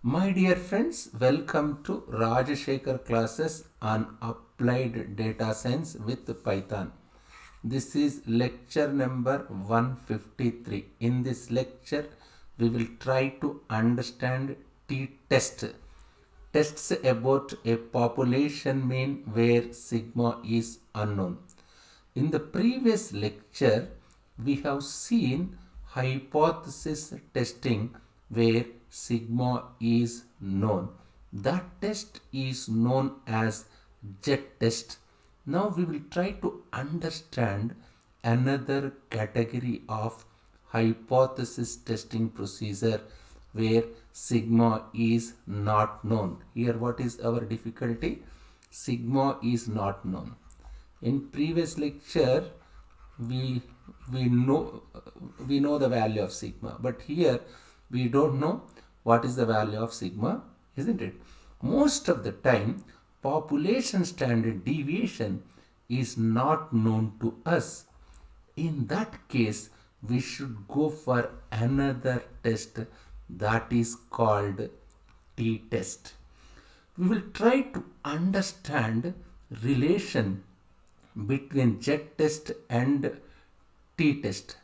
My dear friends, welcome to Rajashekhar classes on applied data science with Python. This is lecture number 153. In this lecture, we will try to understand t-test. Tests about a population mean where sigma is unknown. In the previous lecture, we have seen hypothesis testing where sigma is known. That test is known as jet test. Now we will try to understand another category of hypothesis testing procedure where sigma is not known. Here what is our difficulty? Sigma is not known. In previous lecture we we know we know the value of sigma, but here we don't know what is the value of sigma, isn't it? Most of the time population standard deviation is not known to us. In that case we should go for another test that is called t-test. We will try to understand relation between jet test and t-test.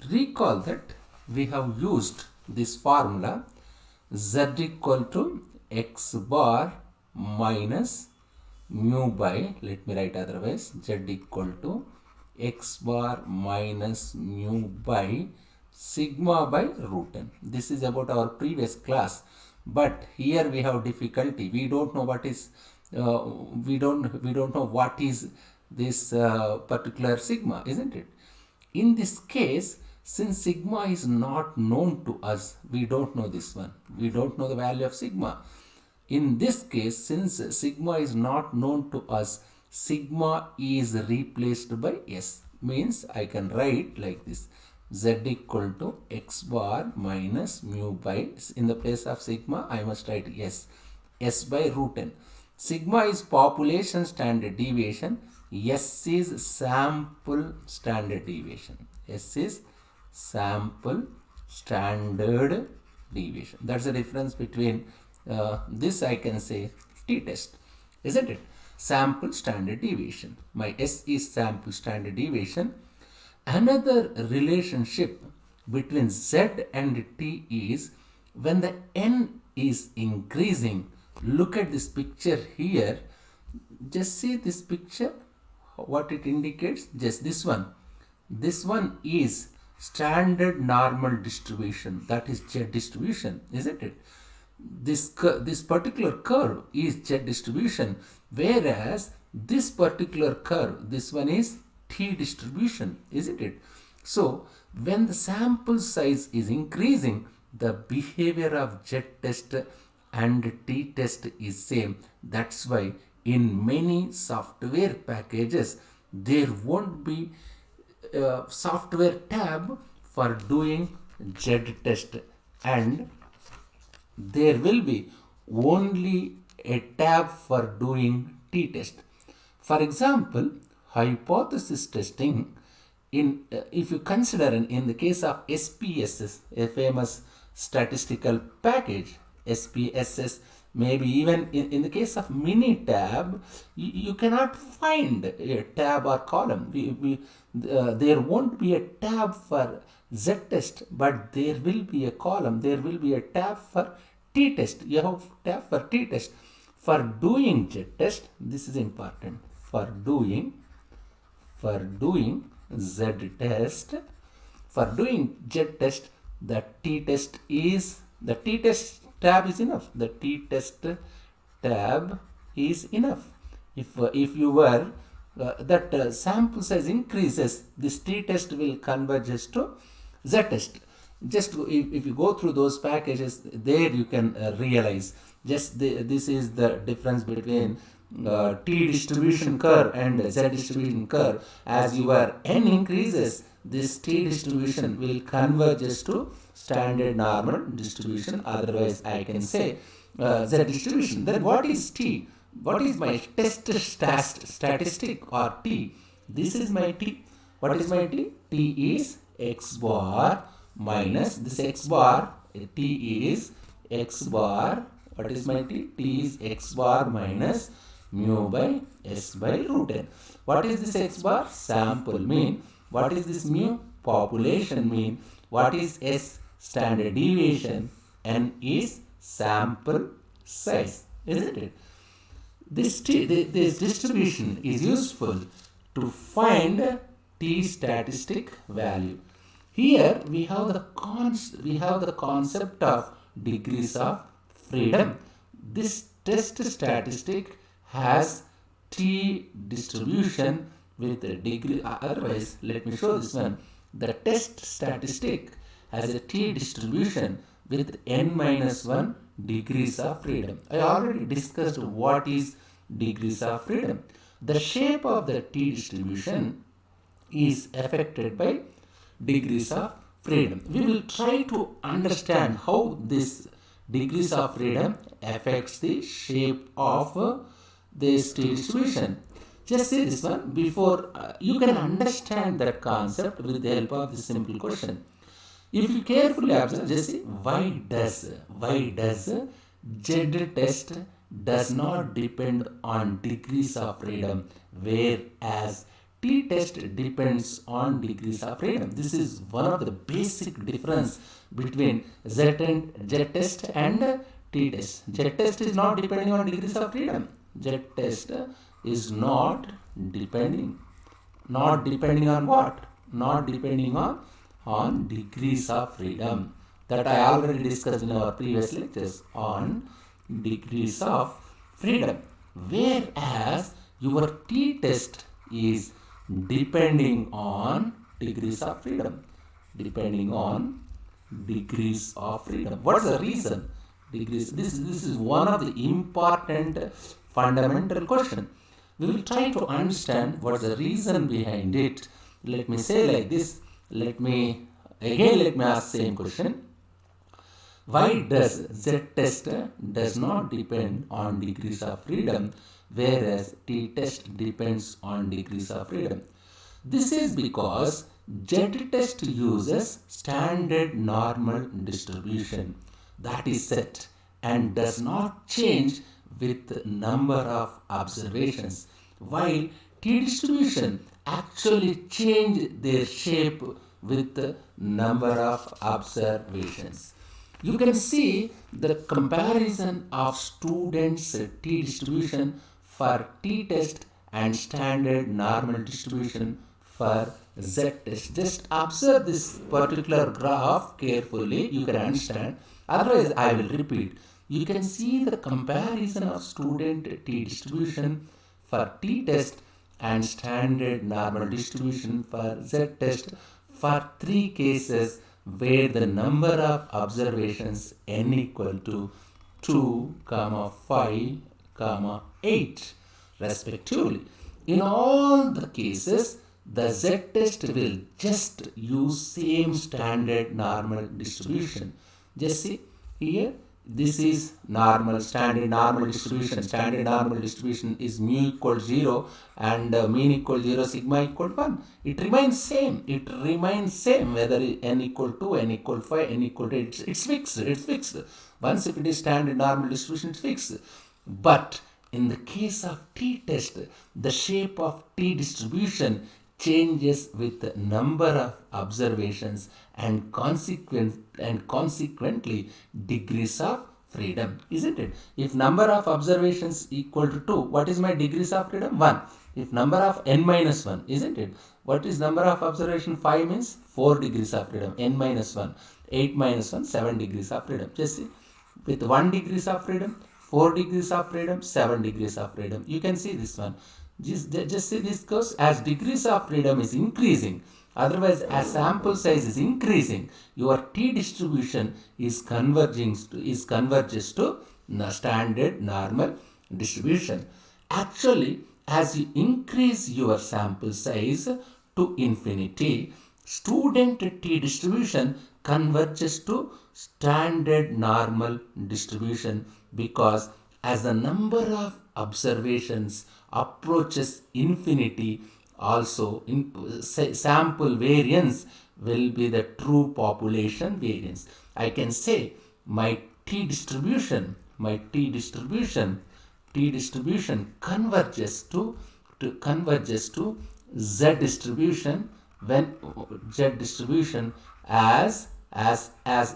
Recall that we have used this formula z equal to x bar minus mu by, let me write otherwise, z equal to x bar minus mu by sigma by root n. This is about our previous class, but here we have difficulty. We don't know what is we don't know what is this particular sigma, isn't it? In this case, since sigma is not known to us, we don't know this one. We don't know the value of sigma. In this case, since sigma is not known to us, sigma is replaced by s. Means I can write like this: z equal to x bar minus mu by, in the place of sigma I must write s, s by root n. Sigma is population standard deviation, s is sample standard deviation. S is sample standard deviation. That's the difference between this, I can say, t-test, isn't it? Sample standard deviation. My S is sample standard deviation. Another relationship between Z and T is when the N is increasing. Look at this picture here. Just see this picture, what it indicates. Just this one. This one is standard normal distribution, that is Z distribution, isn't it? This particular curve is Z distribution, whereas this particular curve, this one is T distribution, isn't it? So when the sample size is increasing, the behavior of Z test and T test is same. That's why in many software packages there won't be a software tab for doing Z test, and there will be only a tab for doing t-test. For example, hypothesis testing, in if you consider in the case of SPSS, a famous statistical package, SPSS, maybe even in the case of Minitab, you cannot find a tab or column. There won't be a tab for Z-test, but there will be a column, there will be a tab for t-test. You have tab for t-test. For doing Z-test, this is important. For doing Z-test, for doing Z-test, the t-test tab is enough. The t-test tab is enough. If you were that sample size increases, this t-test will converge to z-test. Just if you go through those packages, there you can realize just this is the difference between t distribution curve and z distribution curve. As your n increases, this t distribution will converge to standard normal distribution. Otherwise I can say z distribution. Then what is t? What is my test statistic or t? This is my t. What is my t? T is x bar minus this x bar, t is x bar. What is my t? T is x bar minus mu by s by root n. What is this x bar? Sample mean. What is this mu? Population mean. What is s? Standard deviation. N is sample size, isn't it? This distribution is useful to find t statistic value. Here we have the concept of degrees of freedom. This test statistic has t distribution with a degree. Otherwise, let me show this one. The test statistic has a t distribution with n minus 1 degrees of freedom. I already discussed what is degrees of freedom. The shape of the t distribution is affected by degrees of freedom. We will try to understand how this degrees of freedom affects the shape of this t distribution. Just see this one before you can understand that concept with the help of this simple question. If you carefully observe, just see why does Z test does not depend on degrees of freedom, whereas t test depends on degrees of freedom. This is one of the basic difference between Z test and t test. Z test is not depending on degrees of freedom. Z test is not depending on what? Not depending on degrees of freedom. That I already discussed in our previous lectures on degrees of freedom. Whereas your t test is depending on degrees of freedom. Depending on degrees of freedom. What's the reason? Degrees. This is one of the important fundamental question. We will try to understand what's the reason behind it. Let me say like this. Let me ask same question. Why does Z test does not depend on degrees of freedom, whereas t test depends on degrees of freedom? This is because Z test uses standard normal distribution that is set and does not change with number of observations, while t distribution actually change their shape with the number of observations. You can see the comparison of students' t distribution for t test and standard normal distribution for Z test. Just observe this particular graph carefully, you can understand. Otherwise, I will repeat. You can see the comparison of student t distribution for t test and standard normal distribution for Z test for 3 cases where the number of observations n equal to 2, 5, 8 respectively. In all the cases, the Z test will just use same standard normal distribution. Just see here. This is standard normal distribution. Standard normal distribution is mu equal 0 and mean equal 0, sigma equal 1. It remains same. Whether n equal 2, n equal 5, n equal 8. It's fixed. Once if it is standard normal distribution, it's fixed. But in the case of t test, the shape of t distribution changes with the number of observations and consequently degrees of freedom, isn't it? If number of observations equal to 2, what is my degrees of freedom? 1. If number of n minus 1, isn't it? What is number of observation? 5 means 4 degrees of freedom. N minus 1, 8 minus 1, 7 degrees of freedom. Just see, with 1 degrees of freedom, 4 degrees of freedom, 7 degrees of freedom. You can see this one. Just see this goes as degrees of freedom is increasing. Otherwise, as sample size is increasing, your t distribution is converges to standard normal distribution. Actually, as you increase your sample size to infinity, student t distribution converges to standard normal distribution, because as the number of observations approaches infinity, also sample variance will be the true population variance. I can say my T distribution, T distribution converges to Z distribution when Z distribution as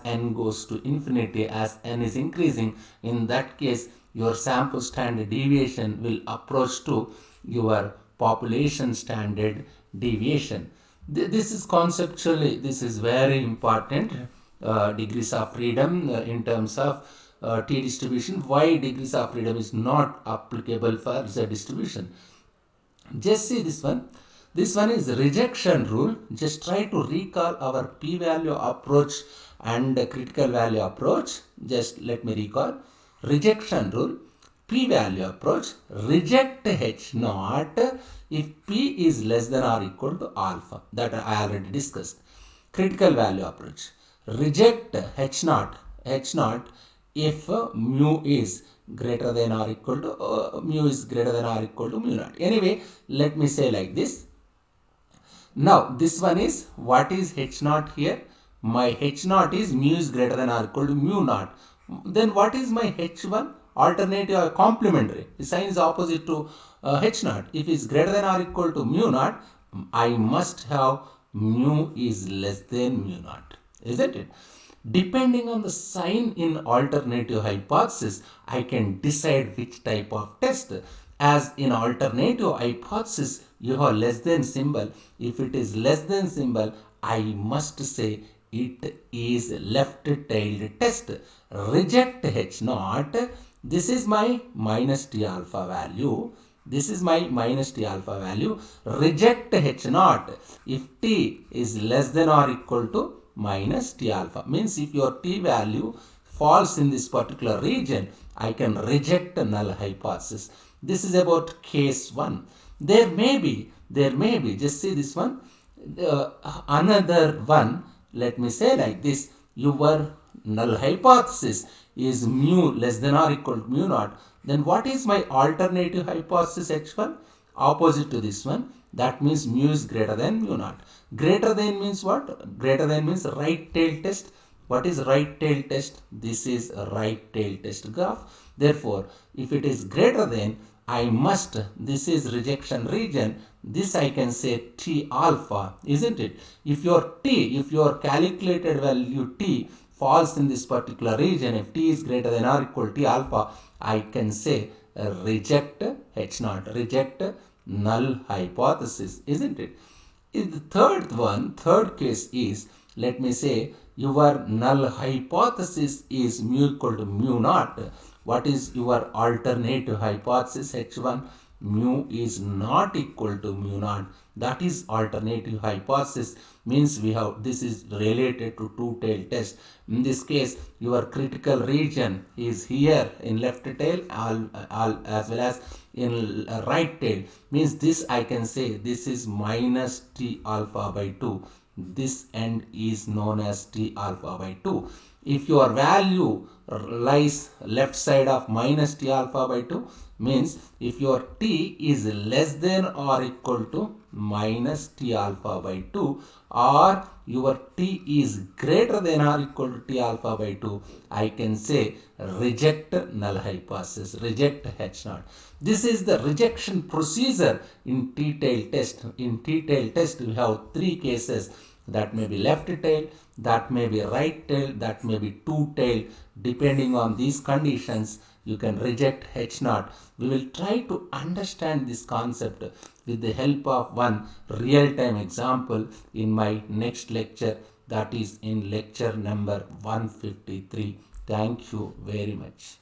n goes to infinity, as n is increasing. In that case, your sample standard deviation will approach to your population standard deviation. This is conceptually, this is very important. Degrees of freedom in terms of T distribution. Why degrees of freedom is not applicable for Z distribution? Just see this one. This one is rejection rule. Just try to recall our p-value approach and critical value approach. Just let me recall. Rejection rule, p-value approach, reject H naught if p is less than or equal to alpha. That I already discussed. Critical value approach, reject H naught if mu is greater than or equal to mu is greater than or equal to mu naught. Anyway, let me say like this. Now this one is, what is H naught here? My H naught is mu is greater than or equal to mu naught. Then what is my H1? Alternative or complementary. The sign is opposite to H naught. If it is greater than or equal to mu naught, I must have mu is less than mu naught. Isn't it? Depending on the sign in alternative hypothesis, I can decide which type of test. As in alternative hypothesis, you have less than symbol. If it is less than symbol, I must say it is left-tailed test. Reject H naught. This is my minus T alpha value. This is my minus T alpha value. Reject H naught if T is less than or equal to minus T alpha. Means if your T value falls in this particular region, I can reject a null hypothesis. This is about case 1. There may be, just see this one, another one. Let me say like this, your null hypothesis is mu less than or equal to mu naught. Then what is my alternative hypothesis H1? Opposite to this one. That means mu is greater than mu naught. Greater than means what? Greater than means right tail test. What is right tail test? This is a right tail test graph. Therefore, if it is greater than, I must, this is rejection region. This I can say T alpha, isn't it? If your calculated value T falls in this particular region, if T is greater than or equal to T alpha, I can say reject H naught, reject null hypothesis, isn't it? In the third case is, let me say, your null hypothesis is mu equal to mu naught. What is your alternative hypothesis H1? Mu is not equal to mu naught. That is alternative hypothesis. Means we have, this is related to two-tail test. In this case, your critical region is here in left tail as well as in right tail. Means this I can say this is minus T alpha by 2. This end is known as T alpha by 2. If your value lies left side of minus T alpha by 2, means if your T is less than or equal to minus T alpha by 2, or your T is greater than or equal to T alpha by 2, I can say reject null hypothesis, reject H naught. This is the rejection procedure in T-tail test. In T-tail test, we have 3 cases. That may be left tail, that may be right tail, that may be two tail. Depending on these conditions, you can reject H naught. We will try to understand this concept with the help of one real-time example in my next lecture, that is in lecture number 153. Thank you very much.